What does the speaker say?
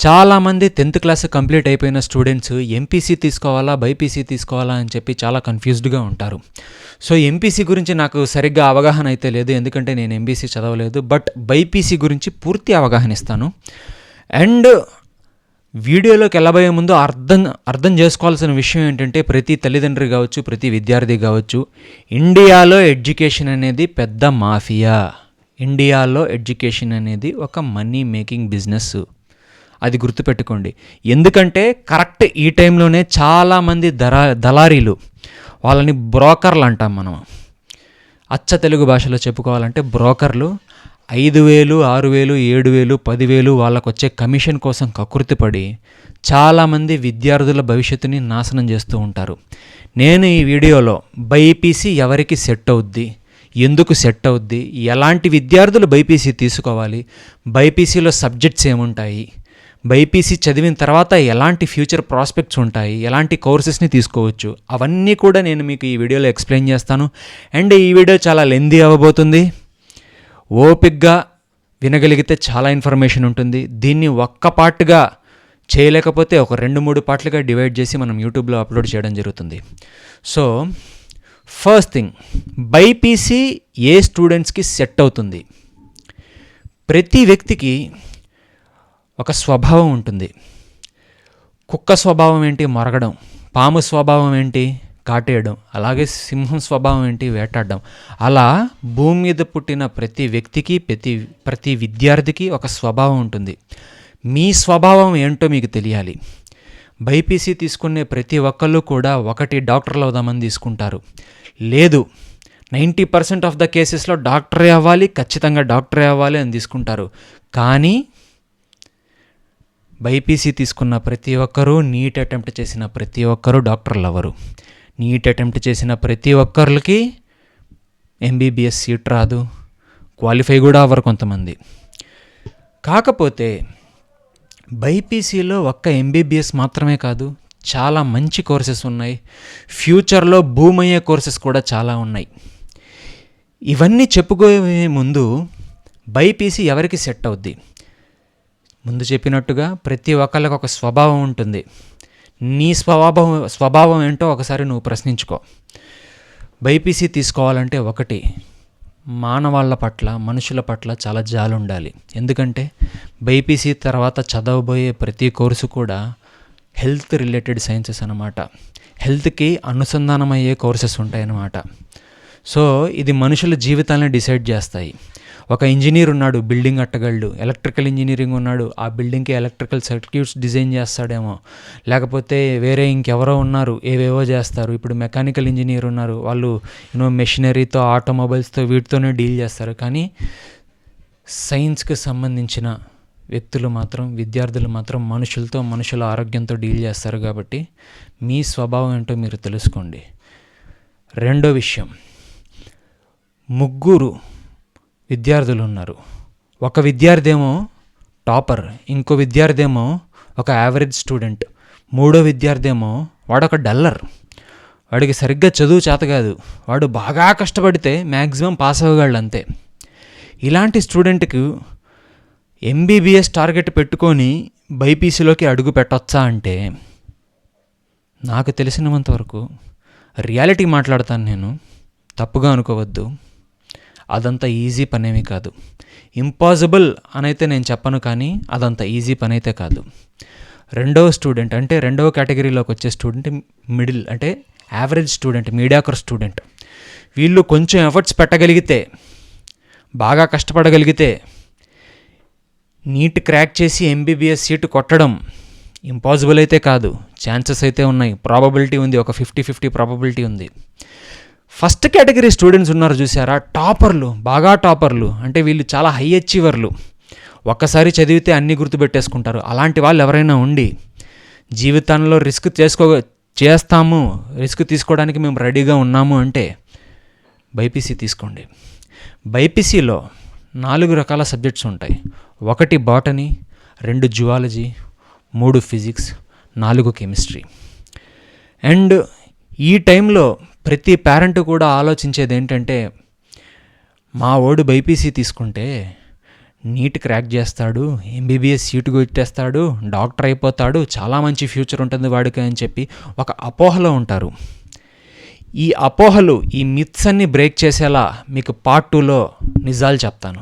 చాలామంది 10th class complete అయిపోయిన students MPC తీసుకోవాలా బైపీసీ తీసుకోవాలా అని చెప్పి చాలా కన్ఫ్యూజ్డ్గా ఉంటారు. సో ఎంపీసీ గురించి నాకు సరిగ్గా అవగాహన అయితే లేదు, ఎందుకంటే నేను ఎంపీసీ చదవలేదు. బట్ బైపీసీ గురించి పూర్తి అవగాహన ఇస్తాను. అండ్ వీడియోలోకి వెళ్ళబోయే ముందు అర్థం చేసుకోవాల్సిన విషయం ఏంటంటే, ప్రతి తల్లిదండ్రి కావచ్చు, ప్రతి విద్యార్థి కావచ్చు, ఇండియాలో ఎడ్యుకేషన్ అనేది పెద్ద మాఫియా. ఇండియాలో ఎడ్యుకేషన్ అనేది ఒక మనీ మేకింగ్ బిజినెస్. అది గుర్తుపెట్టుకోండి. ఎందుకంటే కరెక్ట్ ఈ టైంలోనే చాలామంది దళారీలు, వాళ్ళని బ్రోకర్లు అంటాం మనం. అచ్చ తెలుగు భాషలో చెప్పుకోవాలంటే బ్రోకర్లు 5,000, 6,000, 7,000, 10,000 వాళ్ళకు వచ్చే కమిషన్ కోసం కకృతిపడి చాలామంది విద్యార్థుల భవిష్యత్తుని నాశనం చేస్తూ ఉంటారు. నేను ఈ వీడియోలో బైపీసీ ఎవరికి సెట్ అవుద్ది, ఎందుకు సెట్ అవుద్ది, ఎలాంటి విద్యార్థులు బైపీసీ తీసుకోవాలి, బైపీసీలో సబ్జెక్ట్స్ ఏముంటాయి, బైపీసీ చదివిన తర్వాత ఎలాంటి ఫ్యూచర్ ప్రాస్పెక్ట్స్ ఉంటాయి, ఎలాంటి కోర్సెస్ని తీసుకోవచ్చు, అవన్నీ కూడా నేను మీకు ఈ వీడియోలో ఎక్స్ప్లెయిన్ చేస్తాను. అండ్ ఈ వీడియో చాలా లెందీ అవ్వబోతుంది. ఓపిక్గా వినగలిగితే చాలా ఇన్ఫర్మేషన్ ఉంటుంది. దీన్ని ఒక్క పార్ట్గా చేయలేకపోతే ఒక 2-3 పార్ట్లుగా డివైడ్ చేసి మనం యూట్యూబ్లో అప్లోడ్ చేయడం జరుగుతుంది. సో ఫస్ట్ థింగ్, బైపీసీ ఏ స్టూడెంట్స్కి సెట్ అవుతుంది? ప్రతి వ్యక్తికి ఒక స్వభావం ఉంటుంది. కుక్క స్వభావం ఏంటి? మొరగడం. పాము స్వభావం ఏంటి? కాటేయడం. అలాగే సింహం స్వభావం ఏంటి? వేటాడడం. అలా భూమి మీద పుట్టిన ప్రతి వ్యక్తికి, ప్రతి విద్యార్థికి ఒక స్వభావం ఉంటుంది. మీ స్వభావం ఏంటో మీకు తెలియాలి. బైపీసీ తీసుకునే ప్రతి ఒక్కళ్ళు కూడా ఒకటి డాక్టర్లు అవుదామని తీసుకుంటారు. లేదు, 90% ఆఫ్ ద కేసెస్లో డాక్టరే అవ్వాలి, ఖచ్చితంగా డాక్టరే అవ్వాలి అని తీసుకుంటారు. కానీ బైపీసీ తీసుకున్న ప్రతి ఒక్కరూ, నీట్ అటెంప్ట్ చేసిన ప్రతి ఒక్కరూ డాక్టర్లు అవ్వరు. నీట్ అటెంప్ట్ చేసిన ప్రతి ఒక్కరికి ఎంబీబీఎస్ సీట్ రాదు, క్వాలిఫై కూడా అవ్వరు కొంతమంది. కాకపోతే బైపీసీలో ఒక్క ఎంబీబీఎస్ మాత్రమే కాదు, చాలా మంచి కోర్సెస్ ఉన్నాయి. ఫ్యూచర్లో బూమ్ అయ్యే కోర్సెస్ కూడా చాలా ఉన్నాయి. ఇవన్నీ చెప్పుకోవే ముందు బైపీసీ ఎవరికి సెట్ అవుద్ది? ముందు చెప్పినట్టుగా ప్రతి ఒక్కళ్ళకి ఒక స్వభావం ఉంటుంది. నీ స్వభావం ఏంటో ఒకసారి నువ్వు ప్రశ్నించుకో. బైపీసీ తీసుకోవాలంటే ఒకటి, మానవాళ్ళ పట్ల, మనుషుల పట్ల చాలా జాలి ఉండాలి. ఎందుకంటే బైపీసీ తర్వాత చదవబోయే ప్రతి కోర్సు కూడా హెల్త్ రిలేటెడ్ సైన్సెస్ అన్నమాట. హెల్త్కి అనుసంధానమయ్యే కోర్సెస్ ఉంటాయన్నమాట. సో ఇది మనుషుల జీవితాలను డిసైడ్ చేస్తాయి. ఒక ఇంజనీర్ ఉన్నాడు, బిల్డింగ్ కట్టగలడు. ఎలక్ట్రికల్ ఇంజనీరింగ్ ఉన్నాడు, ఆ బిల్డింగ్కి ఎలక్ట్రికల్ సర్క్యూట్స్ డిజైన్ చేస్తాడేమో. లేకపోతే వేరే ఇంకెవరో ఉన్నారు, ఏవేవో చేస్తారు. ఇప్పుడు మెకానికల్ ఇంజనీర్ ఉన్నారు, వాళ్ళు మెషినరీతో, ఆటోమొబైల్స్తో, వీటితోనే డీల్ చేస్తారు. కానీ సైన్స్కి సంబంధించిన వ్యక్తులు మాత్రం, విద్యార్థులు మాత్రం మనుషులతో, మనుషుల ఆరోగ్యంతో డీల్ చేస్తారు. కాబట్టి మీ స్వభావం ఏంటో మీరు తెలుసుకోండి. రెండో విషయం, 3 విద్యార్థులు ఉన్నారు. ఒక విద్యార్థి ఏమో టాపర్, ఇంకో విద్యార్థి ఏమో ఒక యావరేజ్ స్టూడెంట్, మూడో విద్యార్థి ఏమో వాడొక డల్లర్. వాడికి సరిగ్గా చదువు చేత కాదు, వాడు బాగా కష్టపడితే మ్యాక్సిమం పాస్ అవ్వగలడు అంతే. ఇలాంటి స్టూడెంట్కి ఎంబీబీఎస్ టార్గెట్ పెట్టుకొని బైపీసీలోకి అడుగు పెట్టొచ్చా అంటే, నాకు తెలిసినంతవరకు రియాలిటీ మాట్లాడతాను నేను, తప్పుగా అనుకోవద్దు, అదంత ఈజీ పనేమీ కాదు. ఇంపాసిబుల్ అనైతే నేను చెప్పను, కానీ అదంత ఈజీ పని అయితే కాదు. రెండవ స్టూడెంట్ అంటే రెండవ కేటగిరీలోకి వచ్చే స్టూడెంట్ మిడిల్, అంటే యావరేజ్ స్టూడెంట్, మీడియాకర్ స్టూడెంట్. వీళ్ళు కొంచెం ఎఫర్ట్స్ పెట్టగలిగితే, బాగా కష్టపడగలిగితే నీట్ క్రాక్ చేసి ఎంబీబీఎస్ సీటు కొట్టడం ఇంపాసిబుల్ అయితే కాదు, ఛాన్సెస్ అయితే ఉన్నాయి, ప్రాబబిలిటీ ఉంది, ఒక 50-50 ప్రాబబిలిటీ ఉంది. ఫస్ట్ కేటగిరీ స్టూడెంట్స్ ఉన్నారు చూసారా, టాపర్లు, బాగా టాపర్లు, అంటే వీళ్ళు చాలా హై అచీవర్లు, ఒక్కసారి చదివితే అన్నీ గుర్తుపెట్టేసుకుంటారు. అలాంటి వాళ్ళు ఎవరైనా ఉండి జీవితంలో రిస్క్ చేస్తాము, రిస్క్ తీసుకోవడానికి మేము రెడీగా ఉన్నాము అంటే బైపీసీ తీసుకోండి. బైపీసీలో 4 రకాల సబ్జెక్ట్స్ ఉంటాయి. 1 botany, 2 zoology, 3 physics, 4 chemistry. And ఈ టైంలో ప్రతి పేరెంట్ కూడా ఆలోచించేది ఏంటంటే, మా ఓడు బైపీసీ తీసుకుంటే నీట్ క్రాక్ చేస్తాడు, ఎంబీబీఎస్ సీటు కొట్టేస్తాడు, డాక్టర్ అయిపోతాడు, చాలా మంచి ఫ్యూచర్ ఉంటుంది వాడికి అని చెప్పి ఒక అపోహలో ఉంటారు. ఈ అపోహలు, ఈ మిత్స్ అన్ని బ్రేక్ చేసేలా మీకు పార్ట్ 2లో నిజాలు చెప్తాను.